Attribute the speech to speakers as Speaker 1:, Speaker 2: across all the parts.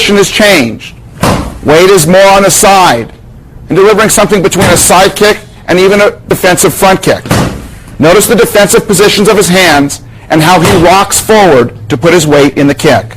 Speaker 1: position is changed. Wade is more on the side and delivering something between a side kick and even a defensive front kick. Notice the defensive positions of his hands and how he rocks forward to put his weight in the kick.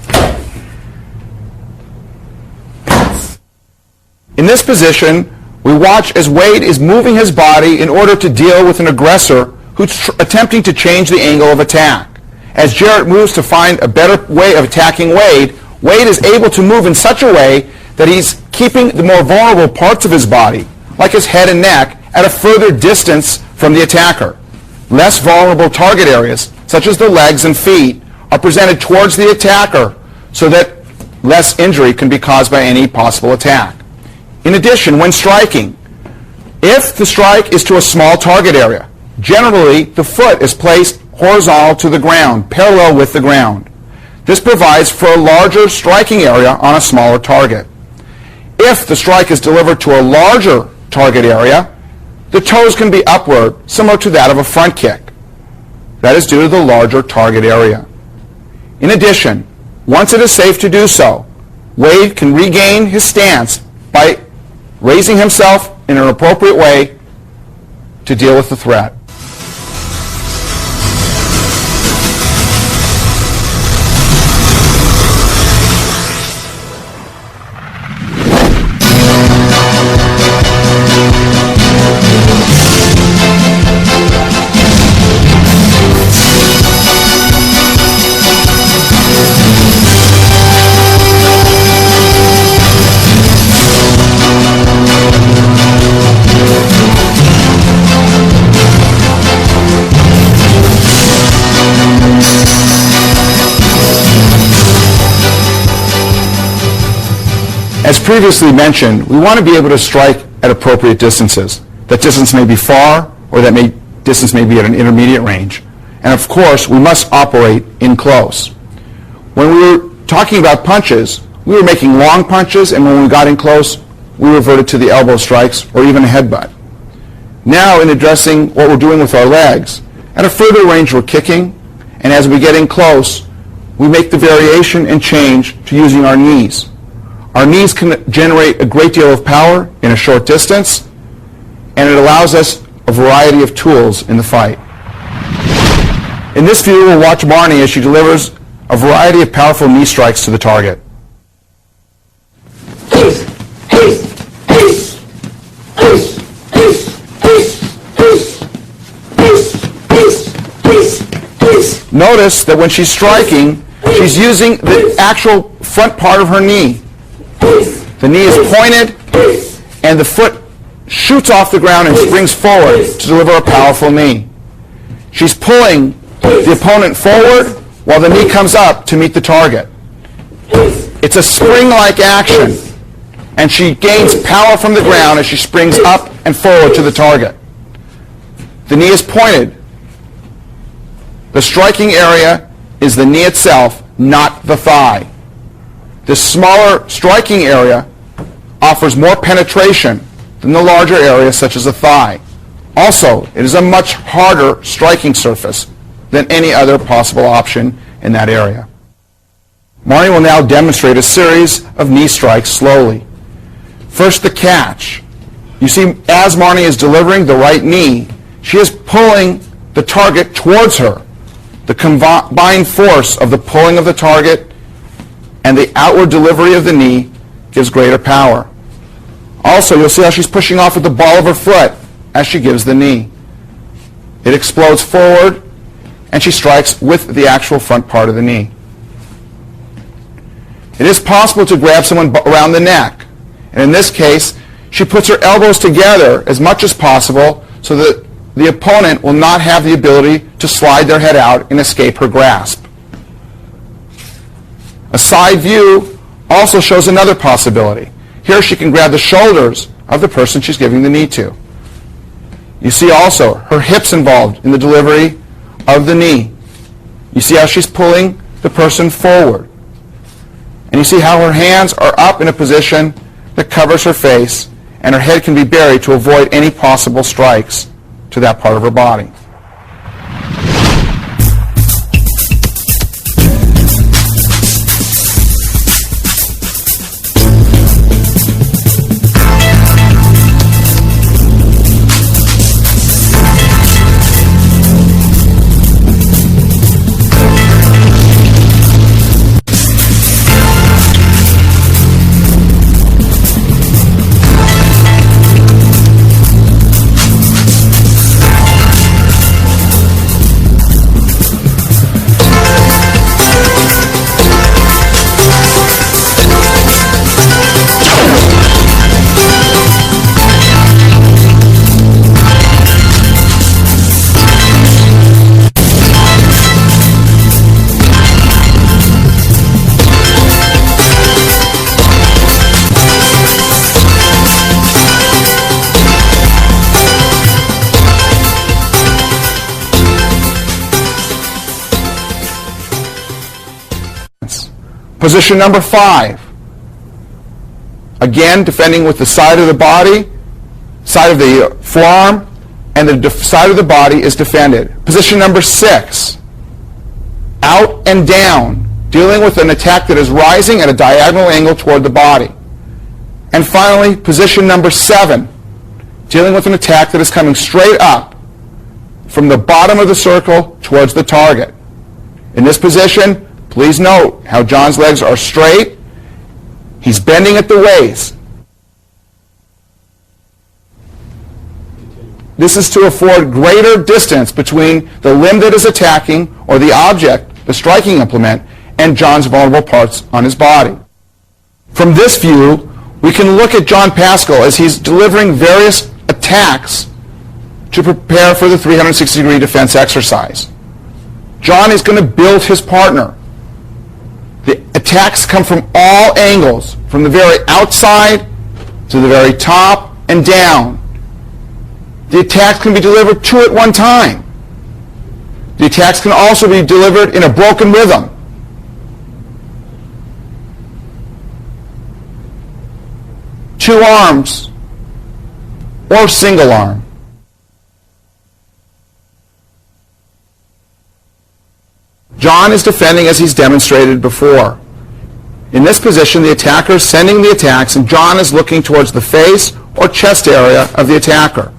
Speaker 1: In this position, we watch as Wade is moving his body in order to deal with an aggressor who's attempting to change the angle of attack. As Jarrett moves to find a better way of attacking Wade, Wade is able to move in such a way that he's keeping the more vulnerable parts of his body, like his head and neck, at a further distance from the attacker. Less vulnerable target areas, such as the legs and feet, are presented towards the attacker so that less injury can be caused by any possible attack. In addition, when striking, if the strike is to a small target area, generally the foot is placed horizontal to the ground, parallel with the ground. This provides for a larger striking area on a smaller target. If the strike is delivered to a larger target area, the toes can be upward, similar to that of a front kick. That is due to the larger target area. In addition, once it is safe to do so, Wade can regain his stance by raising himself in an appropriate way to deal with the threat. As previously mentioned, we want to be able to strike at appropriate distances. That distance may be far, or that distance may be at an intermediate range. And of course, we must operate in close. When we were talking about punches, we were making long punches, and when we got in close, we reverted to the elbow strikes or even a headbutt. Now, in addressing what we're doing with our legs, at a further range we're kicking, and as we get in close, we make the variation and change to using our knees. Our knees can generate a great deal of power in a short distance, and it allows us a variety of tools in the fight. In this view, we'll watch Marnie as she delivers a variety of powerful knee strikes to the target. Notice that when she's striking, she's using the actual front part of her knee. The knee is pointed, and the foot shoots off the ground and springs forward to deliver a powerful knee. She's pulling the opponent forward while the knee comes up to meet the target. It's a spring-like action, and she gains power from the ground as she springs up and forward to the target. The knee is pointed. The striking area is the knee itself, not the thigh. This smaller striking area offers more penetration than the larger area, such as the thigh. Also, it is a much harder striking surface than any other possible option in that area. Marnie will now demonstrate a series of knee strikes slowly. First, the catch. You see, as Marnie is delivering the right knee, she is pulling the target towards her. The combined force of the pulling of the target and the outward delivery of the knee gives greater power. Also, you'll see how she's pushing off with the ball of her foot as she gives the knee. It explodes forward, and she strikes with the actual front part of the knee. It is possible to grab someone around the neck, and in this case, she puts her elbows together as much as possible so that the opponent will not have the ability to slide their head out and escape her grasp. A side view also shows another possibility. Here she can grab the shoulders of the person she's giving the knee to. You see also her hips involved in the delivery of the knee. You see how she's pulling the person forward. And you see how her hands are up in a position that covers her face, and her head can be buried to avoid any possible strikes to that part of her body. Position number 5. Again, defending with the side of the body, side of the forearm, and the side of the body is defended. Position number 6. Out and down, dealing with an attack that is rising at a diagonal angle toward the body. And finally, position number 7, dealing with an attack that is coming straight up from the bottom of the circle towards the target. In this position, please note how John's legs are straight. He's bending at the waist. This is to afford greater distance between the limb that is attacking, or the object, the striking implement, and John's vulnerable parts on his body. From this view, we can look at John Pascal as he's delivering various attacks to prepare for the 360-degree defense exercise. John is going to build his partner. The attacks come from all angles, from the very outside to the very top and down. The attacks can be delivered 2 at one time. The attacks can also be delivered in a broken rhythm. Two arms or single arm. John is defending as he's demonstrated before. In this position, the attacker is sending the attacks, and John is looking towards the face or chest area of the attacker.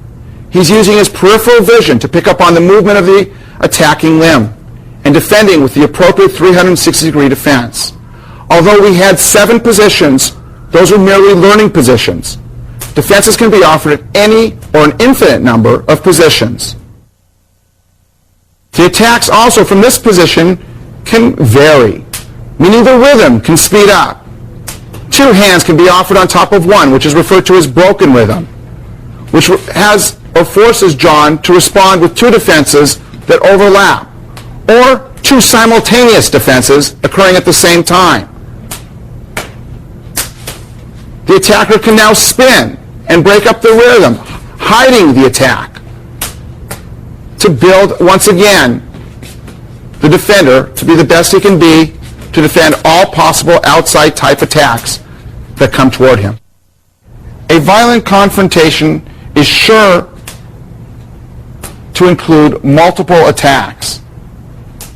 Speaker 1: He's using his peripheral vision to pick up on the movement of the attacking limb and defending with the appropriate 360-degree defense. Although we had 7 positions, those are merely learning positions. Defenses can be offered at any or an infinite number of positions. The attacks also from this position can vary, meaning the rhythm can speed up. 2 hands can be offered on top of one, which is referred to as broken rhythm, which has or forces John to respond with 2 defenses that overlap, or 2 simultaneous defenses occurring at the same time. The attacker can now spin and break up the rhythm, hiding the attack, to build, once again, the defender to be the best he can be to defend all possible outside type attacks that come toward him. A violent confrontation is sure to include multiple attacks.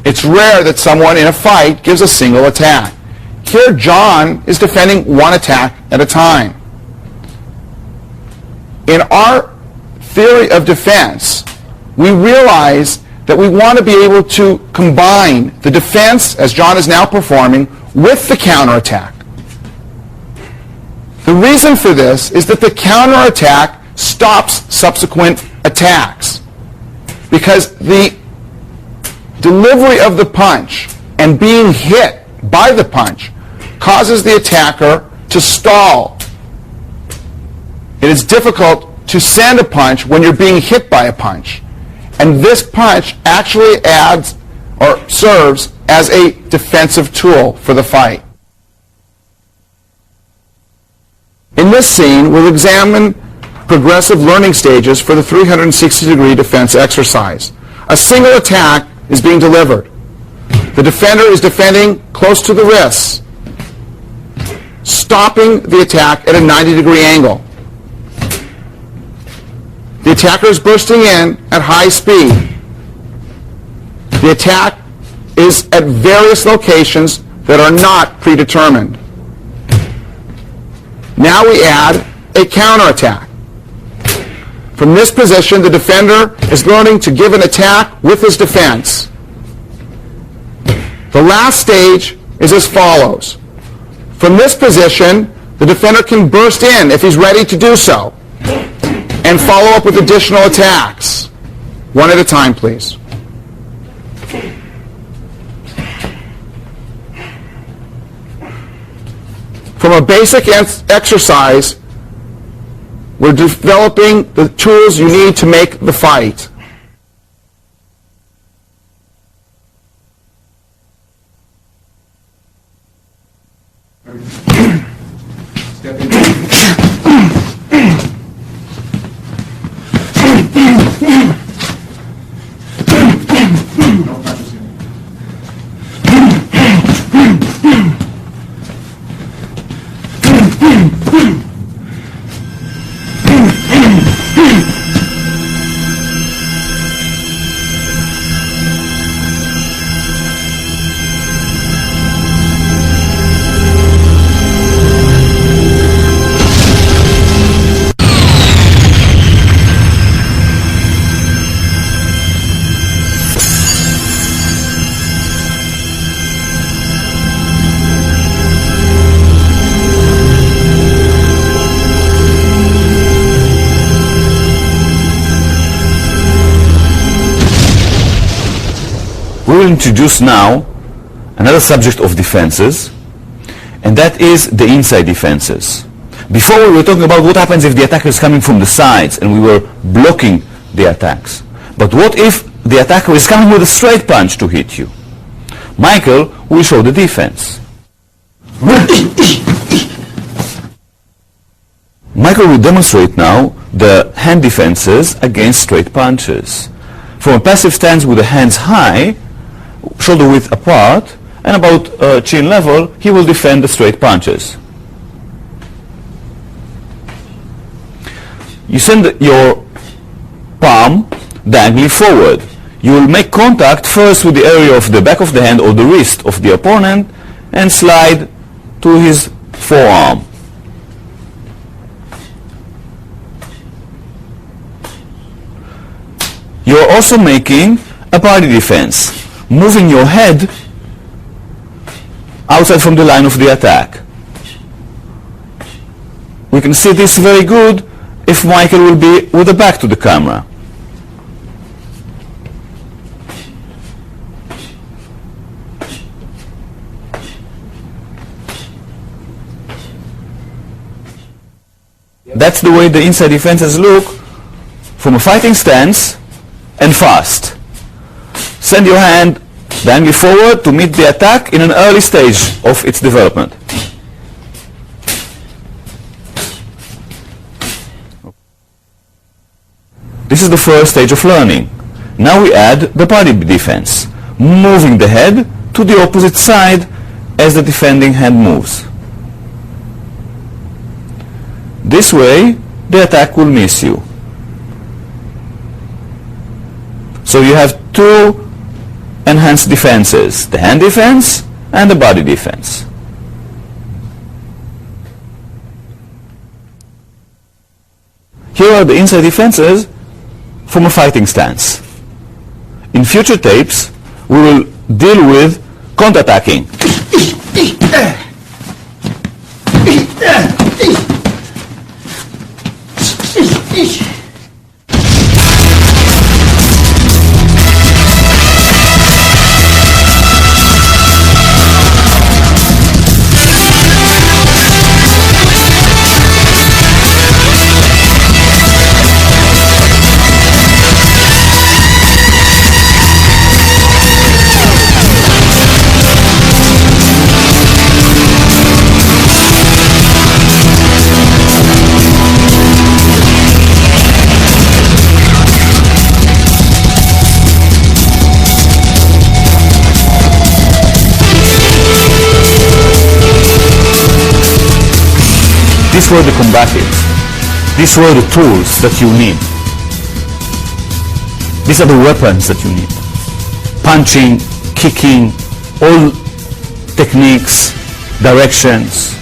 Speaker 1: It's rare that someone in a fight gives a single attack. Here, John is defending 1 attack at a time. In our theory of defense, we realize that we want to be able to combine the defense, as John is now performing, with the counterattack. The reason for this is that the counterattack stops subsequent attacks, because the delivery of the punch and being hit by the punch causes the attacker to stall. It is difficult to send a punch when you're being hit by a punch. And this punch actually adds or serves as a defensive tool for the fight. In this scene, we'll examine progressive learning stages for the 360-degree defense exercise. A single attack is being delivered. The defender is defending close to the wrists, stopping the attack at a 90-degree angle. The attacker is bursting in at high speed. The attack is at various locations that are not predetermined. Now we add a counterattack. From this position, the defender is learning to give an attack with his defense. The last stage is as follows. From this position, the defender can burst in if he's ready to do so, and follow up with additional attacks. 1 at a time, please. From a basic exercise, we're developing the tools you need to make the fight. We will introduce now another subject of defenses, and that is the inside defenses. Before we were talking about what happens if the attacker is coming from the sides and we were blocking the attacks. But what if the attacker is coming with a straight punch to hit you? Michael will show the defense. Michael will demonstrate now the hand defenses against straight punches. From a passive stance with the hands high, shoulder width apart, and about chin level, he will defend the straight punches. You send your palm dangling forward. You will make contact first with the area of the back of the hand or the wrist of the opponent and slide to his forearm. You are also making a body defense, moving your head outside from the line of the attack. We can see this very good if Michael will be with the back to the camera. That's the way the inside defenses look from a fighting stance and fast. Send your hand dangling forward to meet the attack in an early stage of its development. This is the first stage of learning. Now we add the body defense, moving the head to the opposite side as the defending hand moves. This way, the attack will miss you. So you have two enhanced defenses, the hand defense and the body defense. Here are the inside defenses from a fighting stance. In future tapes, we will deal with counterattacking. These were the combatives. These were the tools that you need. These are the weapons that you need. Punching, kicking, all techniques, directions.